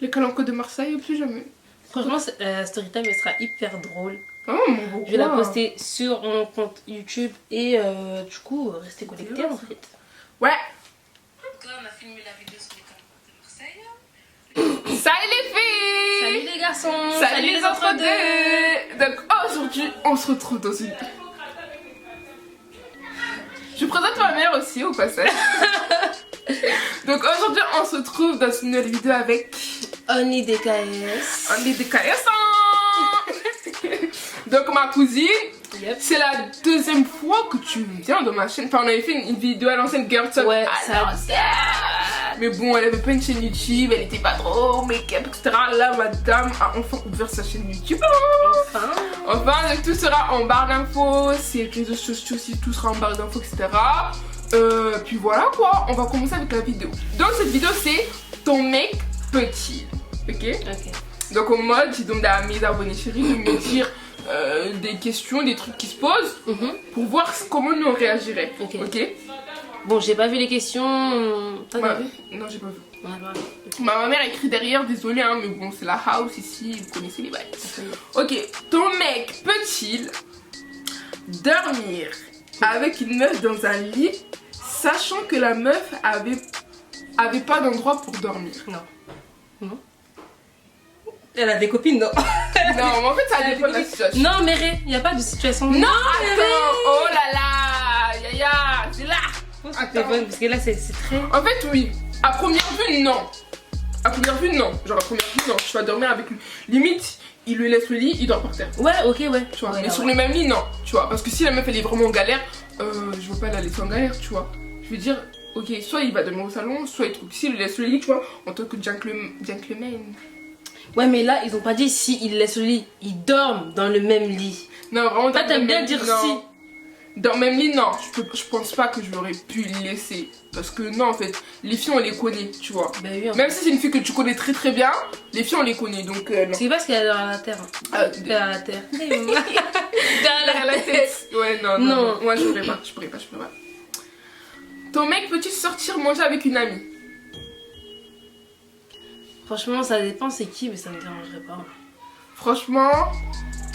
Les calanques de Marseille, plus jamais. Franchement, story time elle sera hyper drôle. Oh mon beau. Je vais la poster sur mon compte YouTube et du coup, restez connectés en fait. Ouais. Comme on a filmé la vidéo sur les calanques de Marseille. Salut les filles. Salut les garçons. Salut les entre-deux. Donc aujourd'hui, on se retrouve dans une... Je présente ma mère aussi au passage. Donc aujourd'hui, on se retrouve dans une nouvelle vidéo avec... Only DKS. Only DKS. Donc ma cousine, Yep. c'est la deuxième fois que tu viens dans ma chaîne. Enfin, on avait fait une vidéo à l'ancienne Girl Talk. Ouais, Mais bon, elle avait pas une chaîne YouTube, elle était pas trop make-up, etc. Là, madame a enfin ouvert sa chaîne YouTube. Enfin, donc tout sera en barre d'infos, ses réseaux sociaux aussi, tout sera en barre d'infos, etc. Puis voilà quoi, on va commencer avec la vidéo. Donc cette vidéo, c'est ton mec petit. Ok. Donc en mode, j'ai demandé à mes abonnés chéris de me dire des questions, des trucs qui se posent pour voir comment nous on réagirait. Ok. Bon, j'ai pas vu les questions. T'as vu? Non, j'ai pas vu. Ouais, voilà. Ma mère écrit derrière, désolé hein, mais bon, c'est la house ici, vous connaissez les bails. Ok, ton mec peut-il dormir avec une meuf dans un lit, sachant que la meuf avait pas d'endroit pour dormir? Non. Elle a des copines, non? Non, mais en fait, ça dépend de la situation. Non, Méré, y a pas de situation. Non, attends, oh là là, Yaya, c'est là. Téléphone, parce que là, c'est très... En fait, oui. À première vue, non. À première vue, non. Genre, à première vue, non. Tu vas dormir avec lui. Limite, il lui laisse le lit, il dort par terre. Ouais, ok, ouais. Tu vois, ouais, mais sur ouais. le même lit, non. Tu vois, parce que si la meuf, elle est vraiment en galère, je veux pas la laisser en galère, tu vois. Je veux dire, ok, soit il va dormir au salon, soit il trouve s'il lui laisse le lit, tu vois, en tant que gentleman. Ouais, mais là, ils ont pas dit si ils laissent le lit. Ils dorment dans le même lit. Non, vraiment, Toi, t'aimes bien dire non. si. Dans le même lit, non, je pense pas que j'aurais pu le laisser. Parce que non, en fait, les filles, on les connaît, tu vois. Bah oui, même si c'est une fille que tu connais très très bien, les filles, on les connaît, donc non. C'est parce qu'elle est dans la terre. Derrière la terre. Derrière la tête. Ouais, non. Moi, je pourrais pas. Ton mec peut-il sortir manger avec une amie? Franchement, ça dépend c'est qui, mais ça me dérangerait pas. Franchement...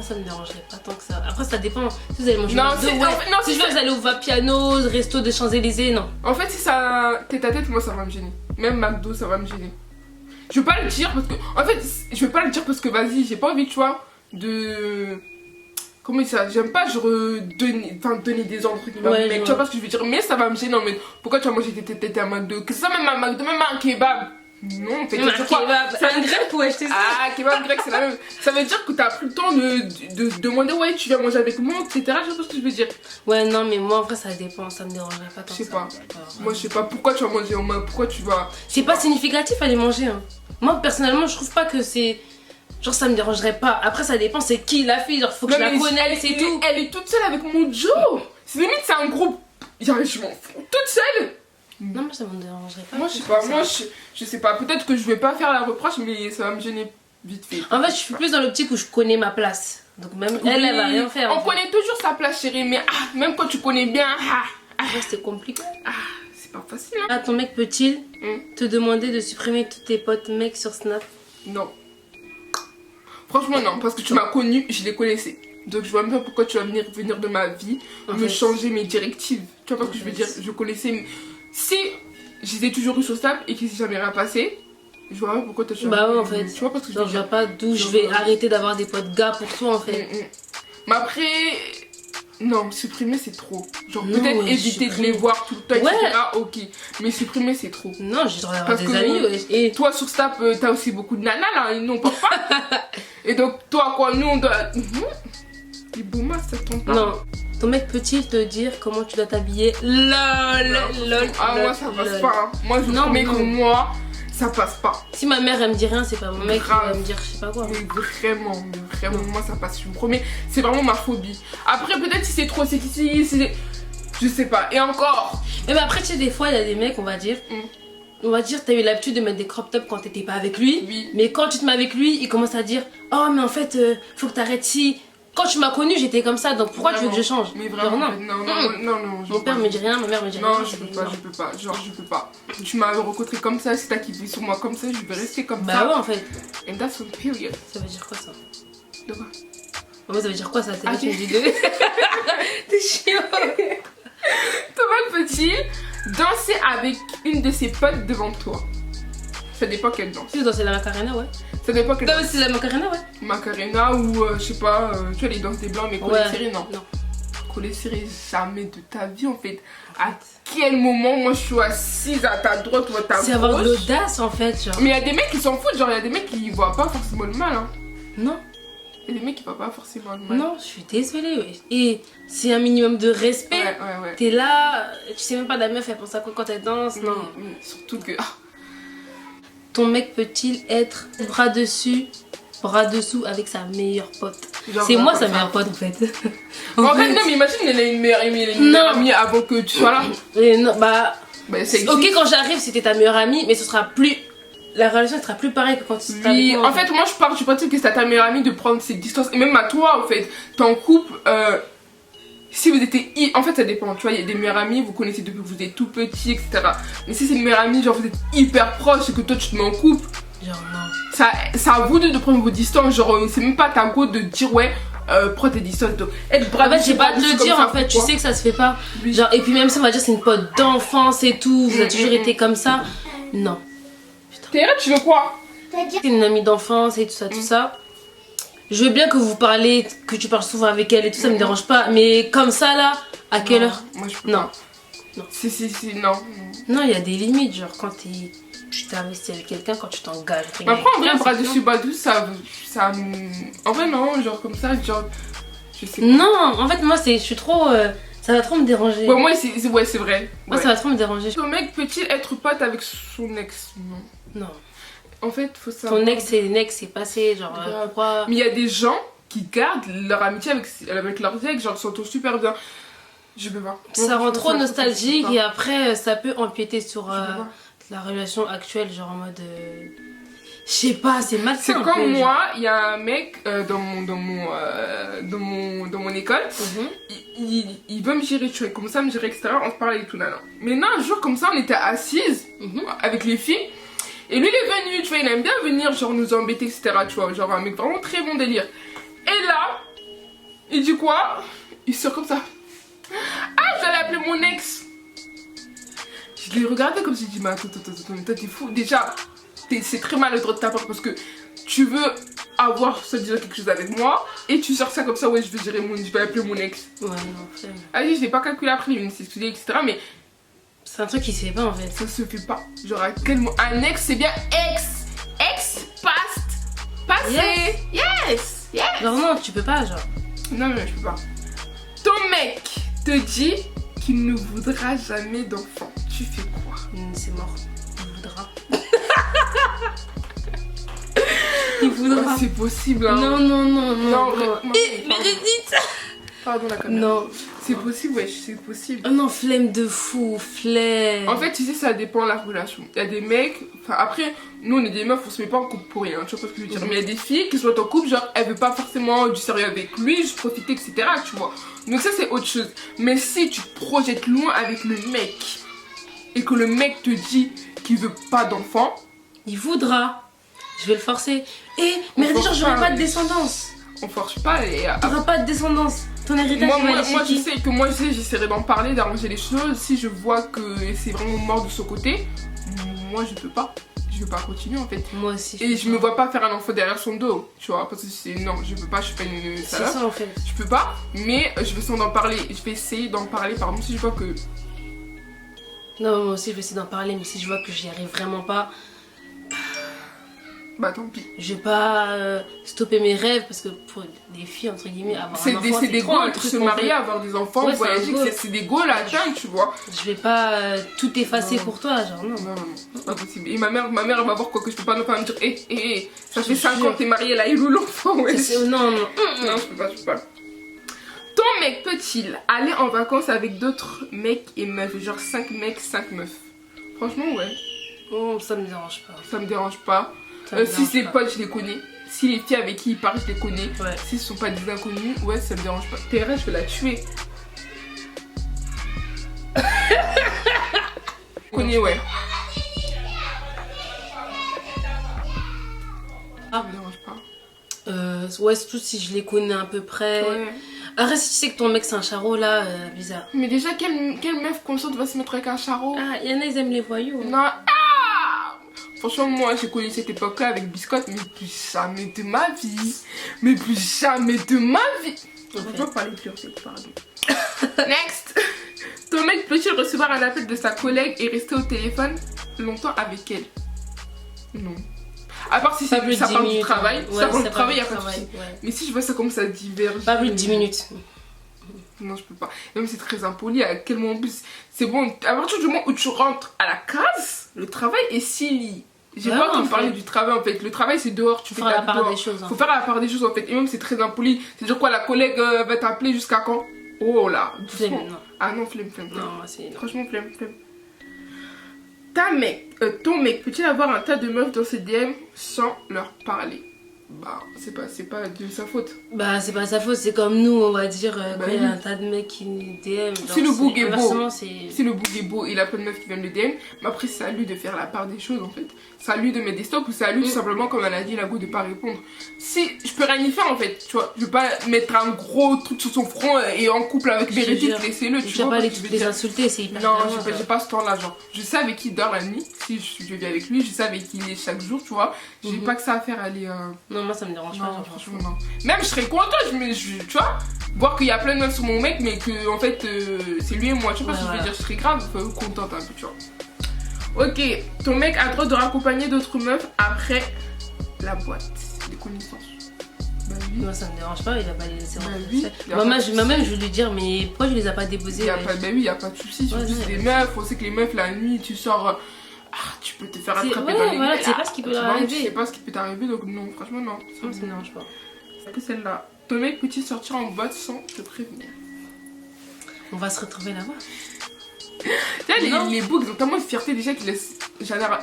Ça me dérangerait pas tant que ça. Après, ça dépend. Si vous allez manger non, McDo, ouais. non, si je veux, vous allez au Vapiano, resto de Champs-Élysées, non. En fait, si ça tête à tête, moi, ça va me gêner. Même McDo, ça va me gêner. Je veux pas le dire parce que... En fait, je veux pas le dire parce que, vas-y, j'ai pas envie, tu vois, de... Comment ça? J'aime pas, genre, donner des ordres, ouais, mec, tu vois pas ce que je veux dire. Mais ça va me gêner, mais pourquoi tu vas manger tes têtes à McDo? Que ça, même à McDo, même à un kebab. Non, fait un kebab, ça un grec pour acheter ça. Ah, kebab grec, c'est la même. Ça veut dire que t'as plus le temps de demander, ouais, tu viens manger avec moi, etc. Je sais pas ce que je veux dire. Ouais, non, mais moi, en vrai, ça dépend, ça me dérangerait pas tant que ça. Je sais pas. Moi, je sais pas pourquoi tu vas manger en main, pourquoi tu vas. C'est pas significatif aller manger, hein. Moi, personnellement, je trouve pas que c'est. Genre, ça me dérangerait pas. Après, ça dépend, c'est qui la fille, genre, faut que je la connaisse et tout. Elle est toute seule avec mon Joe. C'est limite, c'est un groupe. Je m'en fous. Toute seule. Non, moi ça me dérangerait pas. Moi je sais pas, je sais pas, peut-être que je vais pas faire la reproche, mais ça va me gêner vite fait. En fait, je suis plus dans l'optique où je connais ma place. Donc même elle va rien faire. On connaît toujours sa place, chérie, mais même quand tu connais bien, c'est compliqué. c'est pas facile. Hein. Ah, ton mec peut-il te demander de supprimer tous tes potes mecs sur Snap? Non. Franchement non, parce que tu m'as connue, je les connaissais. Donc je vois même pas pourquoi tu vas venir de ma vie, me changer mes directives. Tu vois pas ce que je veux dire? Je connaissais... Si j'étais toujours eu sur Snap et qu'il s'est jamais rien passé, je vois pas pourquoi tu bah ouais, en fait. Tu vois pas ce que je veux dire? Je vois pas d'où je vais arrêter d'avoir des potes gars pour toi en fait. Mais après, non, supprimer c'est trop. Genre peut-être éviter de les voir tout le temps, etc. Ok, mais supprimer c'est trop. Non, j'ai droit d'avoir des amis. Et toi sur Snap, t'as aussi beaucoup de nanas là, et nous on peut pas. Et donc toi quoi, nous on doit... Les boomas ça tombe pas. Non. Ton mec peut-il te dire comment tu dois t'habiller? Lol. Ah moi ça passe pas hein. Moi je promets que moi ça passe pas. Si ma mère elle me dit rien, c'est pas mon mec qui va me dire je sais pas quoi. Mais vraiment moi ça passe, je me promets. C'est vraiment ma phobie. Après peut-être si c'est trop sexy, je sais pas. Et encore. Mais après tu sais des fois il y a des mecs on va dire t'as eu l'habitude de mettre des crop tops quand t'étais pas avec lui. Oui. Mais quand tu te mets avec lui il commence à dire oh mais en fait faut que t'arrêtes si. quand tu m'as connue, j'étais comme ça, donc pourquoi tu veux que je change? Mais vraiment, non. En fait, non. Mon père me dit rien, ma mère me dit rien. Non, je peux pas. Genre, je peux pas. Tu m'as rencontré comme ça, si t'as kiffé sur moi comme ça, je vais rester comme ça. Bah ouais, en fait. And that's a period. Ça veut dire quoi ça? De quoi? Ça veut dire quoi ça? T'es là, tu me dis de. T'es chiant. Thomas peut-il danser avec une de ses potes devant toi? Ça dépend quelle danse. Tu veux danser la Macarena, ouais. Ça dépend quelle T'as danse. aussi la Macarena, ouais. Macarena ou je sais pas, tu vois les danses des blancs, mais coller Ouais. serré, non. Non. Coller serré, jamais de ta vie en fait. À quel moment moi je suis assise à ta droite ou à ta gauche? C'est avoir de l'audace en fait, genre. Mais il y a des mecs qui s'en foutent, genre il y a des mecs qui voient pas forcément le mal. Hein. Non. Il y a des mecs qui voient pas forcément le mal. Non, je suis désolée, ouais. Et c'est un minimum de respect. Ouais. T'es là, tu sais même pas la meuf, elle pense à quoi quand elle danse, non. Surtout que. Ton mec peut-il être bras dessus, bras dessous avec sa meilleure pote? C'est moi sa meilleure pote en fait. En fait, non, mais imagine, elle a une meilleure amie avant que tu sois là. Non, bah c'est ok, quand j'arrive, c'était ta meilleure amie, mais ce sera plus. La relation sera plus pareille que quand tu étais avec moi. En fait, moi je pars du principe que c'est à ta meilleure amie de prendre ses distances. Et même à toi, en fait, t'es en couple. Si vous étiez. En fait, ça dépend. Tu vois, il y a des meilleures amies, vous connaissez depuis que vous êtes tout petit, etc. Mais si c'est une meilleure amie, genre vous êtes hyper proche et que toi tu te mets en couple. Genre, non. C'est à vous de prendre vos distances. Genre, c'est même pas ta go de dire, ouais, prends tes distances. Donc, être brave. En fait, j'ai pas de le dire, en fait, tu sais que ça se fait pas. Oui. Genre, et puis même si on va dire c'est une pote d'enfance et tout, vous avez toujours été comme ça. Non. Théra, tu veux quoi? C'est une amie d'enfance et tout ça, tout ça. Je veux bien que vous parlez, que tu parles souvent avec elle et tout, ça me dérange pas. Mais comme ça là, à quelle heure? Moi je peux non. Non. Non. Non, il y a des limites, genre quand tu t'es investi avec quelqu'un, quand tu t'engages. Après, en vrai, bras dessus, bras dessous, ça. En vrai, non, genre comme ça, genre. Je sais pas. Non, en fait, moi, je suis trop. Ça va trop me déranger. Ouais, moi, c'est vrai. Moi, ça va trop me déranger. Ton mec peut-il être pote avec son ex? Non. Non. En fait, faut savoir. Ton ex, c'est passé, genre. Pourquoi? Mais il y a des gens qui gardent leur amitié avec leurs ex, genre, ils s'entendent super bien. Je peux pas. Ça rend trop nostalgique et après, ça peut empiéter sur la relation actuelle, genre en mode. Je sais pas, c'est malsain. C'est comme moi, il y a un mec dans mon école, il veut me gérer, tu vois, il commence à me gérer, etc. On se parlait et tout, là. Mais non, un jour comme ça, on était assises avec les filles. Et lui, il est venu, tu vois, il aime bien venir, genre, nous embêter, etc. Tu vois, genre, un mec vraiment très bon délire. Et là, il dit quoi? Il sort comme ça. Ah, j'allais appeler mon ex. Je l'ai regardé comme si je dis, mais attends, toi, t'es fou. Déjà, c'est très maladroit de ta part parce que tu veux avoir ça déjà quelque chose avec moi et tu sors ça comme ça, ouais, je vais appeler mon ex. Ouais, non, flemme. Ah, je l'ai pas calculé après, il s'est excusé, etc. Mais. C'est un truc qui se fait pas en fait. Ça se fait pas. Genre, à quel moment. Un ex, c'est bien ex. Ex, passé. Yes. Genre, non, tu peux pas, genre. Non, je peux pas. Ton mec te dit qu'il ne voudra jamais d'enfant. Tu fais quoi? C'est mort. Il voudra. Il voudra. Oh, c'est possible, hein. Non. Mérédith. Pardon, la caméra. Non. C'est possible, wesh, c'est possible. Oh non, flemme de fou, flemme. En fait, tu sais, ça dépend de la relation. Il y a des mecs, enfin après, nous on est des meufs, on se met pas en couple pour rien, tu vois pas ce que je veux dire. Mais il y a des filles qui sont en couple, genre elles veulent pas forcément du sérieux avec lui, juste profiter, etc. Tu vois. Donc ça c'est autre chose. Mais si tu te projettes loin avec le mec et que le mec te dit qu'il veut pas d'enfant, il voudra. Je vais le forcer. Mais genre, j'aurai pas de descendance. On force pas et. T'auras pas de descendance. Ton héritage, moi je sais que j'essaierai d'en parler, d'arranger les choses. Si je vois que c'est vraiment mort de son côté, moi je peux pas. Je veux pas continuer en fait. Moi aussi. Et je me vois pas faire un enfant derrière son dos, tu vois. Parce que c'est. Non, je peux pas, je suis pas une salope. C'est ça en fait. Je peux pas, mais je vais essayer d'en parler, par exemple, si je vois que. Non, moi aussi je vais essayer d'en parler, mais si je vois que j'y arrive vraiment pas. Bah tant pis. Je vais pas stopper mes rêves parce que pour des filles, entre guillemets, avoir un enfant, c'est des goals, se marier, avoir des enfants, ouais, voyager, c'est des goals à atteindre, tu vois. Je vais pas tout effacer pour toi, genre non. Non, c'est pas possible. Et ma mère elle va voir quoi que je peux pas me dire, ça fait 5 ans que t'es mariée, là, il ou l'enfant, ouais. Non, je peux pas. Ton mec peut-il aller en vacances avec d'autres mecs et meufs, genre 5 mecs, 5 meufs? Franchement, ouais. Oh, ça me dérange pas. Ça me dérange pas. Si c'est potes, je les connais. si les filles avec qui il parle, je les connais. Ouais. Si ce sont pas des inconnus, ouais, ça me dérange pas. T'es vrai, je vais la tuer. Je connais, ouais. Ça me dérange pas. Ouais, surtout si je les connais à peu près. Ouais. Après, si tu sais que ton mec c'est un charreau là, bizarre. Mais déjà, quelle meuf consciente va se mettre avec un charreau? Ah, il y en a, ils aiment les voyous. Hein. Non. Ah, franchement, moi, j'ai connu cette époque-là avec Biscotte, mais plus jamais de ma vie. Mais plus jamais de ma vie. On va pas parler plus, pardon. Next. Ton mec peut-il recevoir un appel de sa collègue et rester au téléphone longtemps avec elle? Non. À part si ça parle du travail. Ouais, ça parle du ça travail, il parle n'y a du pas de souci. ouais. Mais si je vois ça comme ça diverge. Pas plus de 10 minutes. Non, je peux pas. Même c'est très impoli. À quel moment en plus, c'est bon. À partir du moment où tu rentres à la case, le travail est silly. J'ai pas entendu parler du travail en fait. Le travail c'est dehors, tu fais la part des choses. Faut faire la part des choses en fait. Et même c'est très impoli. C'est-à-dire quoi, la collègue va t'appeler jusqu'à quand? Oh là, flemme, non. Ah non, flemme. Non, c'est. Franchement, flemme. Ton mec peut-il avoir un tas de meufs dans ses DM sans leur parler? Bah, c'est pas de sa faute. Bah, c'est pas sa faute, c'est comme nous, on va dire, Bah, quand il y a un tas de mecs qui nous DM. Si le boug est beau, si le boug est beau, il a plein de meufs qui viennent le DM, mais après, c'est à lui de faire la part des choses en fait. C'est à lui de mettre des stops ou c'est à lui tout simplement, comme elle a dit, la go de pas répondre. Si je peux rien y faire en fait, tu vois, je veux pas mettre un gros truc sur son front et en couple avec Bérédicte, laissez-le, tu vois. pas les insulter, c'est hyper. Non, j'ai pas ce temps-là, genre. Je sais avec qui il dort la nuit, si je vis avec lui, je sais avec qui il est chaque jour, tu vois. J'ai pas que ça à faire aller. Non, moi ça me dérange pas, franchement, non. Même je serais contente, tu vois, voir qu'il y a plein de meufs sur mon mec, mais que en fait c'est lui et moi, tu vois, je veux dire, je serais grave contente un peu, tu vois. Ok, ton mec a le droit de raccompagner d'autres meufs après la boîte, les connaissances. Bah oui. Moi ça me dérange pas, il va pas les laisser rentrer. Oui, Moi-même je vais lui dire, mais pourquoi je les as pas déposés? Bah oui, y a pas de soucis, surtout c'est des meufs, on sait que les meufs la nuit tu sors. Tu peux te faire attraper dans les voilà, tu sais pas ce qui peut t'arriver. Tu sais pas ce qui peut t'arriver, donc non, franchement non. Ça me dérange pas. C'est que celle-là. Ton mec peut-il sortir en boîte sans te prévenir? On va se retrouver là-bas. Tu sais, les boucs, ils ont tellement de fierté déjà qu'ils laissent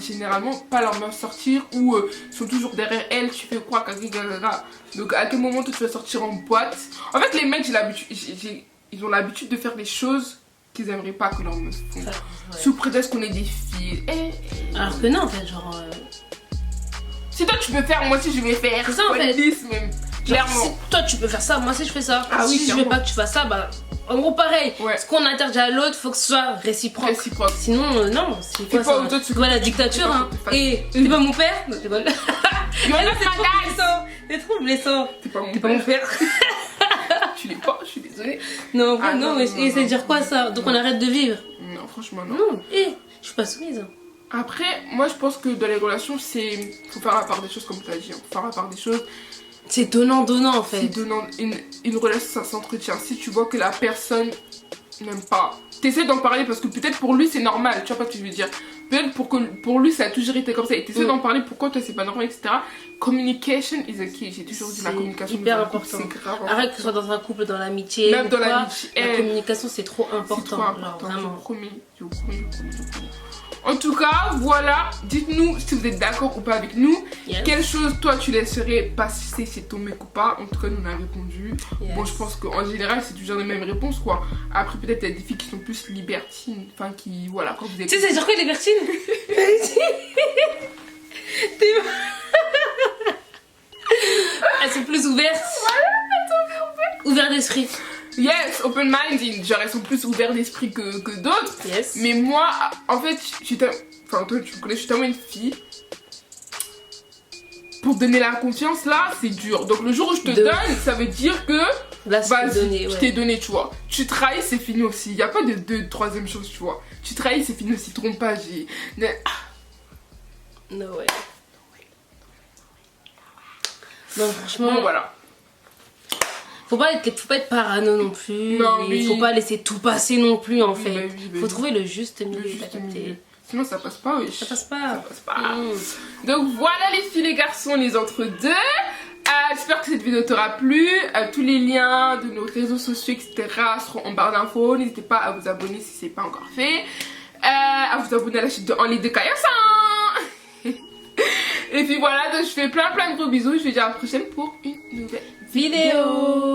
généralement pas leur meuf sortir ou ils sont toujours derrière elle, tu fais quoi, gaga. Donc à quel moment toi tu vas sortir en boîte? En fait, les mecs, ils ont l'habitude de faire des choses qu'ils aimeraient pas que leur meuf font. Sous prétexte qu'on est des filles. Alors que non, en fait, genre. Si toi tu peux faire, moi aussi je vais faire. C'est ça en fait. Même. Clairement. Si toi tu peux faire ça, moi aussi je fais ça. Ah oui, si je veux pas que tu fasses ça, bah. En gros, pareil. Ouais. Ce qu'on interdit à l'autre, faut que ce soit réciproque. Sinon, non, c'est quoi ça? C'est quoi la dictature, hein? Et t'es pas mon père? Non, je rigole. C'est trop blessant. T'es pas mon père. Tu l'es pas, je suis désolée. Non, non, mais ça veut dire quoi ça? Donc on arrête de vivre? Non, franchement, non. Non, je suis pas soumise. Après, moi je pense que dans les relations, faut faire la part des choses comme tu as dit. Faut faire la part des choses. C'est donnant-donnant en fait. C'est donnant. Une relation, ça s'entretient. Si tu vois que la personne n'aime pas, t'essaies d'en parler parce que peut-être pour lui c'est normal. Tu vois pas ce que je veux dire? Peut-être pour lui ça a toujours été comme ça. Et t'essaies d'en parler, pourquoi toi c'est pas normal, etc. Communication is a key. J'ai toujours dit la communication. C'est hyper important. C'est grave. Arrête que ce soit dans un couple, dans l'amitié. Même dans l'amitié. La communication c'est trop important. C'est trop important. Genre, vraiment. Je promets. En tout cas, voilà, dites-nous si vous êtes d'accord ou pas avec nous. Yes. Quelle chose toi tu laisserais passer chez ton mec ou pas? En tout cas, nous on a répondu. Yes. Bon, je pense qu'en général, c'est toujours les mêmes réponses quoi. Après, peut-être il y a des filles qui sont plus libertines. Enfin, qui, voilà, quand vous êtes. Tu sais, ça veut dire quoi, libertine? Elles sont plus ouvertes. Ouvertes d'esprit. Yes, open-minded, genre elles sont plus ouvertes d'esprit que d'autres. Yes. Mais moi, en fait, enfin toi tu me connais, je suis tellement une fille. Pour donner la confiance là, c'est dur. Donc le jour où je te donne, ça veut dire que là, je t'ai donné, tu vois. Tu trahis, c'est fini aussi. Il n'y a pas de troisième chose, tu vois. Tu trahis, c'est fini aussi. Trompage. No way. Non, franchement. Bon, voilà. Faut pas être parano non plus. Non, mais faut pas laisser tout passer non plus en fait. Oui, faut trouver le juste milieu. Sinon ça passe pas, oui. Ça passe pas. Donc voilà les filles, les garçons, les entre-deux. J'espère que cette vidéo t'aura plu. Tous les liens de nos réseaux sociaux, etc. seront en barre d'infos. N'hésitez pas à vous abonner si c'est pas encore fait. À vous abonner à la chaîne de Henley de Kayasa. Et puis voilà, donc je fais plein de gros bisous. Je vous dis à la prochaine pour une nouvelle vidéo.